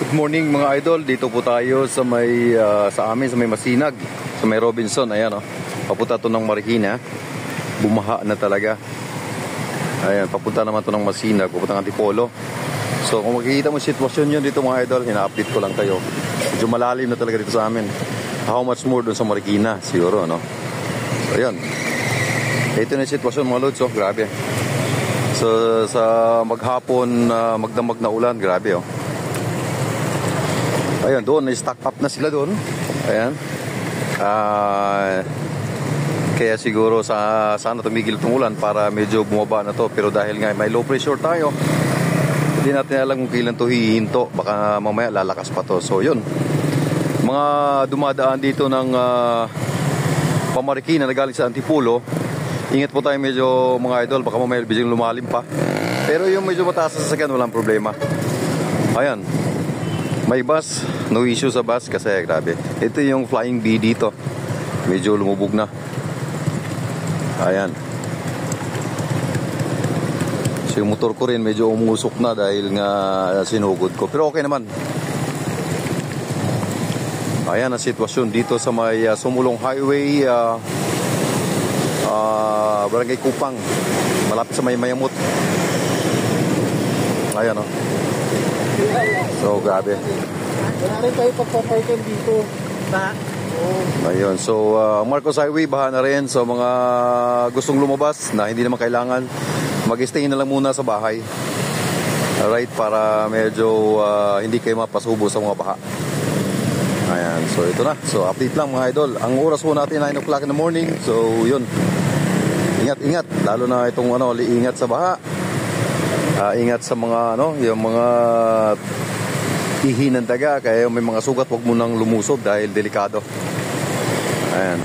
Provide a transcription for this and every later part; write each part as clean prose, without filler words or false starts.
Good morning mga idol, dito po tayo sa may sa amin sa may Masinag, sa may Robinson. Ayan, oh. Papunta to ng Marikina. Bumaha na talaga. Ayan, papunta naman to ng Masinag, papunta ng Antipolo. So kung makikita mo sitwasyon yun dito mga idol, ina-update ko lang kayo. Medyo malalim na talaga dito sa amin. How much more dun sa Marikina siguro, no? So ayan, ito na yung sitwasyon mga lods, oh. Grabe. So sa maghapon magdamag na ulan, grabe, oh. Ayan, doon, na-stock up na sila doon. Ayan. Kaya siguro sana tumigil itong ulan para medyo bumaba na to. Pero dahil nga may low pressure tayo, hindi natin alam kung kailan to hihinto. Baka mamaya lalakas pa to. So yun, mga dumadaan dito ng Pamarikina na galing sa Antipolo, ingat po tayo medyo mga idol. Baka mamaya biglang lumalim pa. Pero yung medyo mataas sa sasakyan, walang problema. Ayan, may bus, no issue sa bus kasi grabe. Ito yung Flying B dito. Medyo lumubog na. Ayan. So yung motor ko rin medyo umusok na dahil nga sinugod ko. Pero okay naman. Ayan ang sitwasyon dito sa may Sumulong Highway, Barangay Kupang, malapit sa may Mayamot. Ayan, oh. So grabe. Wala rin tayo pagpaparkan dito. Ayun, so Marcos Highway baha na rin. So mga gustong lumabas na hindi naman kailangan, mag-stay na lang muna sa bahay. Alright, para medyo hindi kayo mapasubo sa mga baha. Ayan, so ito na. So update lang mga idol. Ang oras po natin 9 o'clock in the morning. So yun, ingat-ingat. Lalo na itong ingat sa baha. Ingat sa mga yung mga ihi ng daga, kaya may mga sugat, wag mo nang lumusog dahil delikado. Ayan.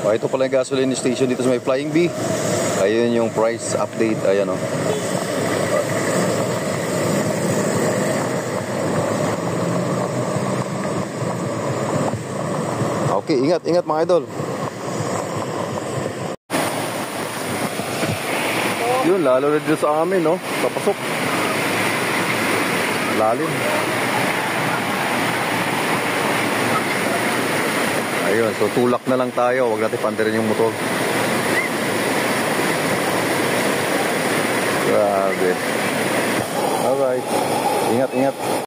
Ito pala yung gasoline station dito sa may Flying B. Ayun yung price update. Ayan, oh. Okay, ingat mga idol. Yun, lalo na dito sa amin, no? Papasok. Lalim. Ayun, so tulak na lang tayo. Huwag natin pandarin yung motor. Grabe. Alright. Ingat.